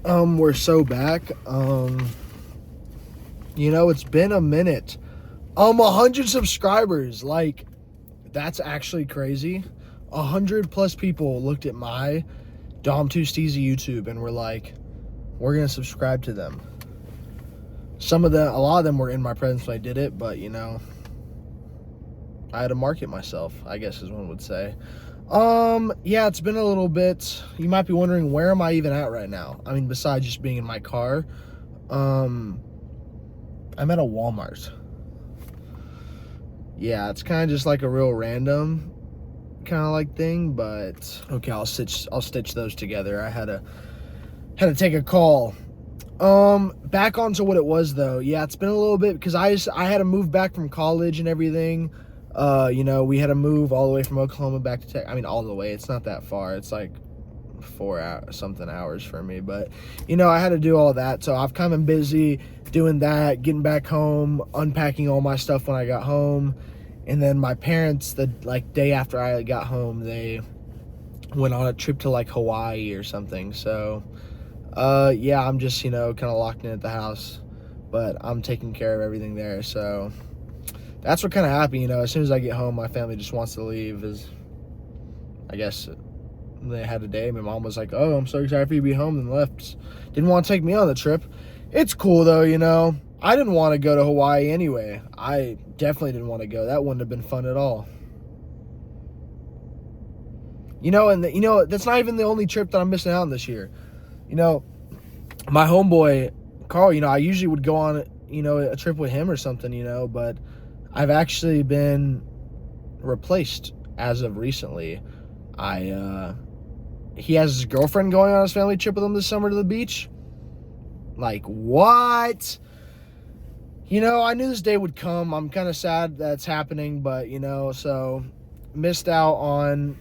We're so back. It's been a minute. 100 subscribers. Like, that's actually crazy. 100 plus people looked at my Dom2 Steezy YouTube and were like, we're gonna subscribe to them. A lot of them were in my presence when I did it, but I had to market myself, I guess as one would say. Yeah, it's been a little bit. You might be wondering, where am I even at right now? I mean, besides just being in my car, I'm at a Walmart. Yeah, it's kind of just like a real random kind of like thing, but okay, I'll stitch those together. I had to take a call. Back onto what it was though. Yeah, it's been a little bit because I had to move back from college and everything. We had to move all the way from Oklahoma back to Texas. I mean, all the way. It's not that far. It's like 4 something hours for me. But, I had to do all that. So I've kind of been busy doing that, getting back home, unpacking all my stuff when I got home. And then my parents, the day after I got home, they went on a trip to like Hawaii or something. So, yeah, I'm just, kind of locked in at the house. But I'm taking care of everything there. So that's what kind of happened, as soon as I get home, my family just wants to leave. I guess they had a day. My mom was like, oh, I'm so excited for you to be home, and left. Didn't want to take me on the trip. It's cool, though, I didn't want to go to Hawaii anyway. I definitely didn't want to go. That wouldn't have been fun at all. That's not even the only trip that I'm missing out on this year. My homeboy, Carl, I usually would go on, a trip with him or something, but I've actually been replaced as of recently. He has his girlfriend going on his family trip with him this summer to the beach. Like, what? I knew this day would come. I'm kind of sad that's happening, but, so missed out on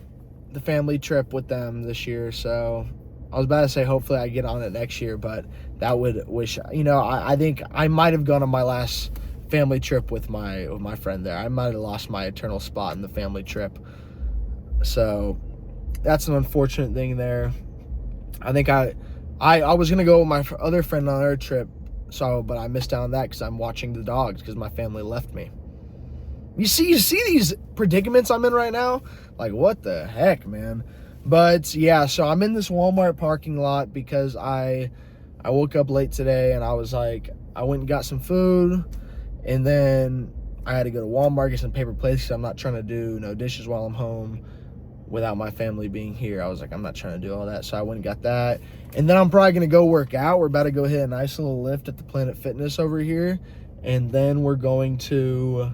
the family trip with them this year. So I was about to say, hopefully I get on it next year, but that would wish, I think I might have gone on my last family trip with my friend there. I might have lost my eternal spot in the family trip. So that's an unfortunate thing there. I think I was gonna go with my other friend on our trip, but I missed out on that because I'm watching the dogs because my family left me. You see these predicaments I'm in right now? Like, what the heck, man? But yeah, so I'm in this Walmart parking lot because I woke up late today and I was like, I went and got some food. And then I had to go to Walmart, get some paper plates because I'm not trying to do no dishes while I'm home without my family being here. I was like, I'm not trying to do all that. So I went and got that. And then I'm probably going to go work out. We're about to go hit a nice little lift at the Planet Fitness over here. And then we're going to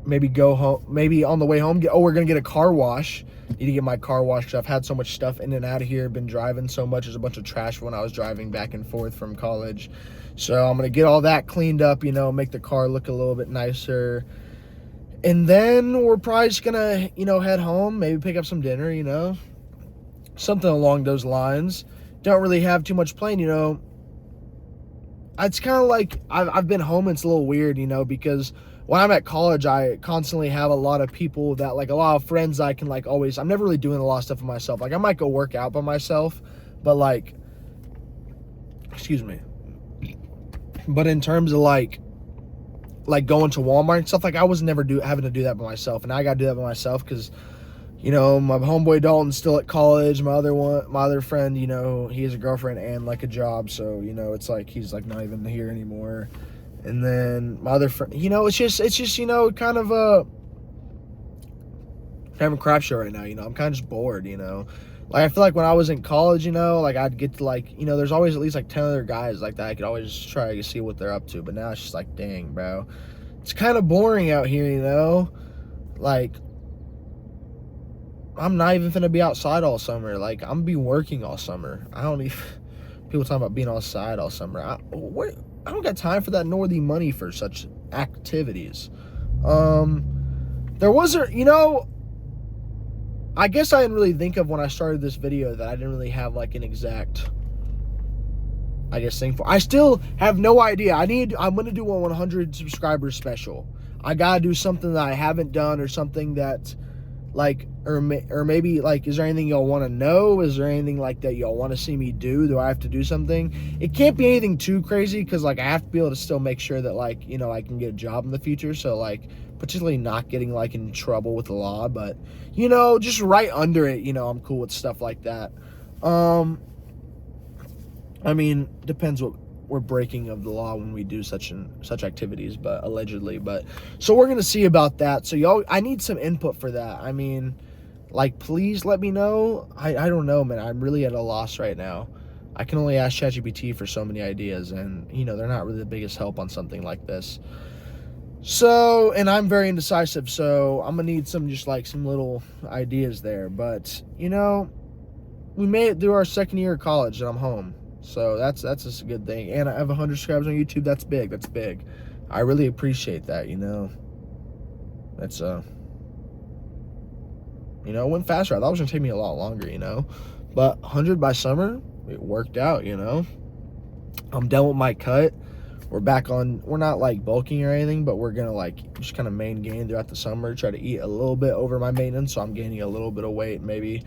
maybe go home. Maybe on the way home, we're going to get a car wash. Need to get my car washed because I've had so much stuff in and out of here. Been driving so much. There's a bunch of trash when I was driving back and forth from college. So I'm going to get all that cleaned up, make the car look a little bit nicer. And then we're probably just going to, head home, maybe pick up some dinner, something along those lines. Don't really have too much planned, It's kind of like I've been home. It's a little weird, because when I'm at college, I constantly have a lot of people that, like, a lot of friends I can, like, always, I'm never really doing a lot of stuff for myself. Like, I might go work out by myself, but, like, excuse me. But in terms of, like going to Walmart and stuff, like, I was never having to do that by myself. And I got to do that by myself because, my homeboy Dalton's still at college. My other friend, he has a girlfriend and, like, a job. So, it's like, he's, like, not even here anymore. And then my other friend, it's just, kind of a crap show right now. I'm kind of just bored, Like, I feel like when I was in college, like, I'd get to, like, there's always at least, like, 10 other guys like that. I could always try to see what they're up to. But now it's just like, dang, bro. It's kind of boring out here, Like, I'm not even finna be outside all summer. Like, I'm gonna be working all summer. I don't even... People talking about being outside all summer. I don't got time for that nor the money for such activities. There wasn't, I guess I didn't really think of when I started this video that I didn't really have, like, an exact, I guess, thing for. I still have no idea. I'm going to do a 100 subscribers special. I got to do something that I haven't done or something that, Like, or maybe, like, is there anything y'all want to know? Is there anything like that y'all want to see me do? Do I have to do something? It can't be anything too crazy, because, like, I have to be able to still make sure that, like, you know, I can get a job in the future. So, like, particularly not getting, like, in trouble with the law. But, you know, just right under it, you know, I'm cool with stuff like that. I mean, depends what we're breaking of the law when we do such activities, but allegedly. But so we're gonna see about that. So y'all, I need some input for that. I mean, like, please let me know. I don't know, man. I'm really at a loss right now. I can only ask ChatGPT for so many ideas, and you know, they're not really the biggest help on something like this. So, and I'm very indecisive, so I'm gonna need some little ideas there. But you know, we made it through our second year of college, and I'm home. So that's just a good thing. And I have 100 subscribers on YouTube. That's big. That's big. I really appreciate that, you know. That's you know, it went faster. I thought it was gonna take me a lot longer, you know. But 100 by summer, it worked out, you know. I'm done with my cut. We're back on, we're not like bulking or anything, but we're gonna like just kind of main gain throughout the summer, try to eat a little bit over my maintenance, so I'm gaining a little bit of weight, maybe.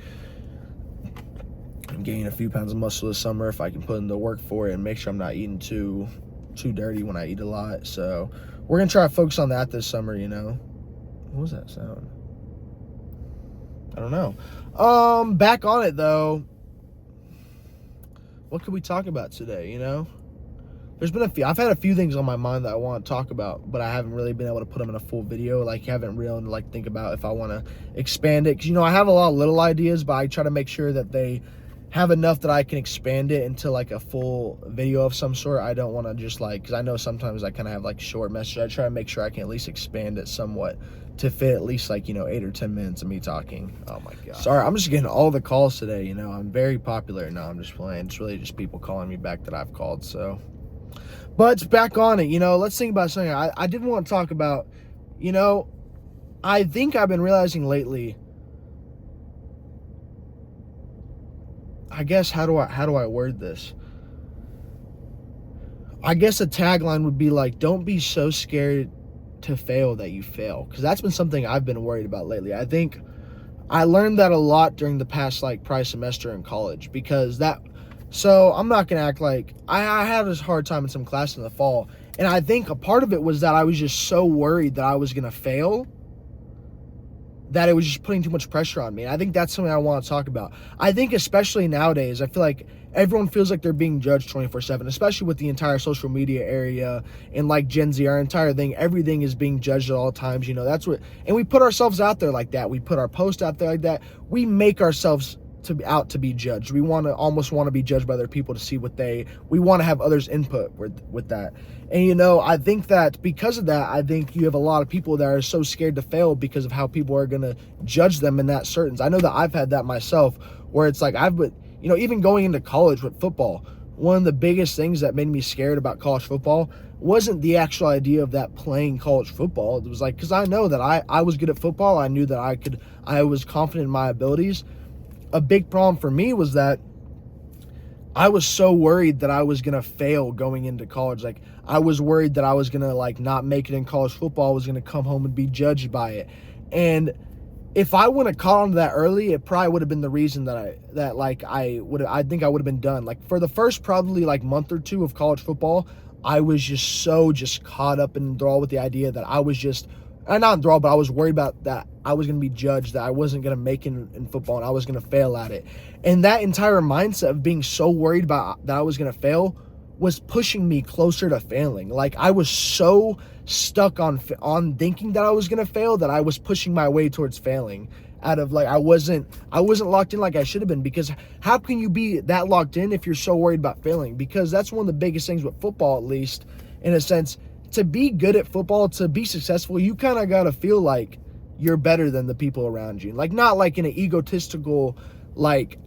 I'm gaining a few pounds of muscle this summer if I can put in the work for it and make sure I'm not eating too dirty when I eat a lot. So we're gonna try to focus on that this summer, you know. What was that sound? I don't know. Back on it though. What could we talk about today, you know? There's been I've had a few things on my mind that I want to talk about, but I haven't really been able to put them in a full video. Like, haven't really like think about if I want to expand it. Cause you know, I have a lot of little ideas, but I try to make sure that they have enough that I can expand it into like a full video of some sort. I don't want to just like, cause I know sometimes I kind of have like short messages. I try to make sure I can at least expand it somewhat to fit at least like, you know, 8 or 10 minutes of me talking. Oh my God. Sorry, I'm just getting all the calls today. You know, I'm very popular. No, I'm just playing. It's really just people calling me back that I've called. So, but back on it, you know, let's think about something I did want to talk about. You know, I think I've been realizing lately, I guess, how do I word this? I guess a tagline would be like, don't be so scared to fail that you fail. Because that's been something I've been worried about lately. I think I learned that a lot during the past, like, probably semester in college. Because so I'm not going to act like, I had this hard time in some class in the fall. And I think a part of it was that I was just so worried that I was going to fail, that it was just putting too much pressure on me. And I think that's something I want to talk about. I think especially nowadays, I feel like everyone feels like they're being judged 24/7, especially with the entire social media area and like Gen Z, our entire thing, everything is being judged at all times. You know, that's what, and we put ourselves out there like that. We put our post out there like that. We make ourselves out to be judged. We almost want to be judged by other people to see we want to have others' input with that. And you know, I think that because of that, I think you have a lot of people that are so scared to fail because of how people are going to judge them in that certain. I know that I've had that myself, where it's like you know, even going into college with football, one of the biggest things that made me scared about college football wasn't the actual idea of that playing college football. It was like, because I know that I was good at football. I knew that I was confident in my abilities. A big problem for me was that I was so worried that I was going to fail going into college. Like, I was worried that I was going to like not make it in college football. I was going to come home and be judged by it. And if I wouldn't have caught on to that early, it probably would have been the reason that I think I would have been done. Like, for the first probably like month or two of college football, I was just caught up and enthralled with the idea that I was just, not enthralled, but I was worried about that I was going to be judged, that I wasn't going to make it in football, and I was going to fail at it. And that entire mindset of being so worried about that I was going to fail was pushing me closer to failing. Like, I was so stuck on thinking that I was going to fail that I was pushing my way towards failing. Out of like, I wasn't locked in like I should have been. Because how can you be that locked in if you're so worried about failing? Because that's one of the biggest things with football, at least in a sense. To be good at football, to be successful, you kind of got to feel like you're better than the people around you. Like, not like in an egotistical, like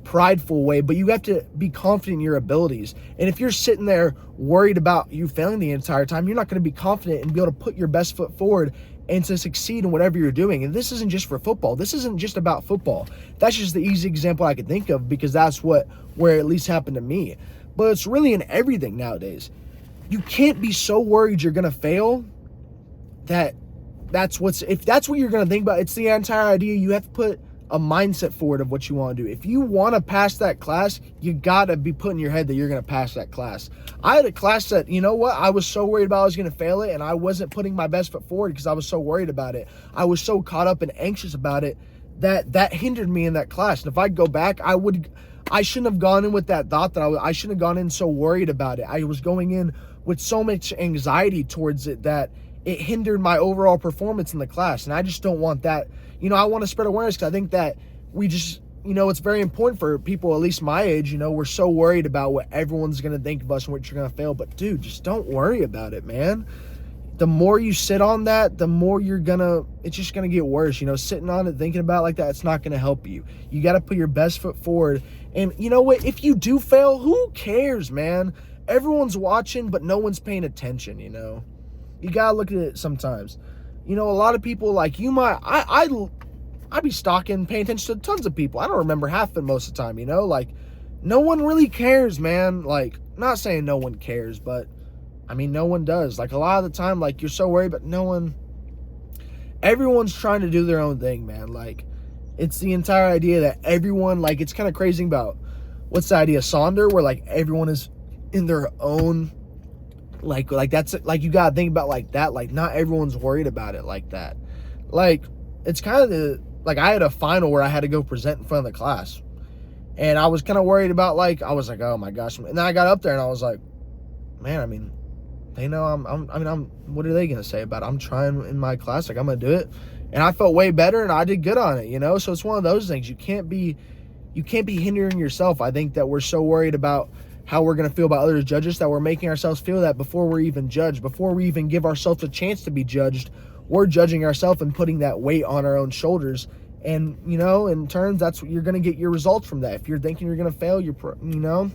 prideful way, but you have to be confident in your abilities. And if you're sitting there worried about you failing the entire time, you're not going to be confident and be able to put your best foot forward and to succeed in whatever you're doing. And this isn't just for football. This isn't just about football. That's just the easy example I could think of, because that's where it at least happened to me. But it's really in everything nowadays. You can't be so worried you're going to fail that if that's what you're going to think about, it's the entire idea. You have to put a mindset forward of what you want to do. If you want to pass that class, you got to be putting in your head that you're going to pass that class. I had a class that, you know what, I was so worried about I was going to fail it, and I wasn't putting my best foot forward because I was so worried about it. I was so caught up and anxious about it that hindered me in that class. And if I go back, I shouldn't have gone in with that thought that I shouldn't have gone in so worried about it. I was going in with so much anxiety towards it that it hindered my overall performance in the class. And I just don't want that. You know, I want to spread awareness because I think that we just, you know, it's very important for people, at least my age, you know, we're so worried about what everyone's going to think of us and what you're going to fail. But dude, just don't worry about it, man. The more you sit on that, the more it's just going to get worse. You know, sitting on it, thinking about it like that, it's not going to help you. You got to put your best foot forward. And you know what? If you do fail, who cares, man? Everyone's watching, but no one's paying attention, you know? You got to look at it sometimes. You know, a lot of people, like, you might, I'd be stalking, paying attention to tons of people. I don't remember half of it most of the time, you know? Like, no one really cares, man. Like, not saying no one cares, but I mean, no one does. Like, a lot of the time, like, you're so worried, but everyone's trying to do their own thing, man. Like, it's the entire idea that everyone, like, it's kind of crazy about, what's the idea, Sonder, where, like, everyone is in their own, like that's, like, you gotta think about like that. Like, not everyone's worried about it like that. Like, it's kind of like, I had a final where I had to go present in front of the class. And I was kind of worried about, like, I was like, oh my gosh. And then I got up there and I was like, man, I mean, they know what are they going to say about it? I'm trying in my class. Like, I'm going to do it. And I felt way better and I did good on it, you know? So it's one of those things. You can't be hindering yourself. I think that we're so worried about how we're going to feel about others judges that we're making ourselves feel that before we're even judged, before we even give ourselves a chance to be judged, we're judging ourselves and putting that weight on our own shoulders. And, you know, in turns, that's what you're going to get your results from that. If you're thinking you're going to fail, you know,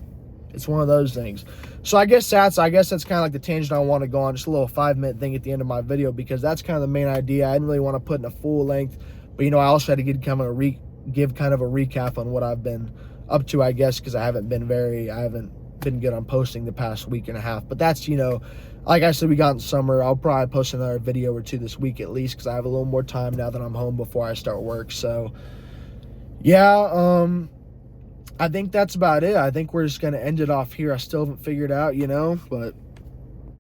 it's one of those things. So I guess that's kind of like the tangent I want to go on, just a little 5-minute thing at the end of my video, because that's kind of the main idea. I didn't really want to put in a full length, but, you know, I also had to give kind of a recap on what I've been up to, I guess, because I haven't been good on posting the past week and a half. But that's, you know, like I said, we got in summer. I'll probably post another video or two this week at least, because I have a little more time now that I'm home before I start work. So yeah, I think that's about it. I think we're just going to end it off here. I still haven't figured out, you know, but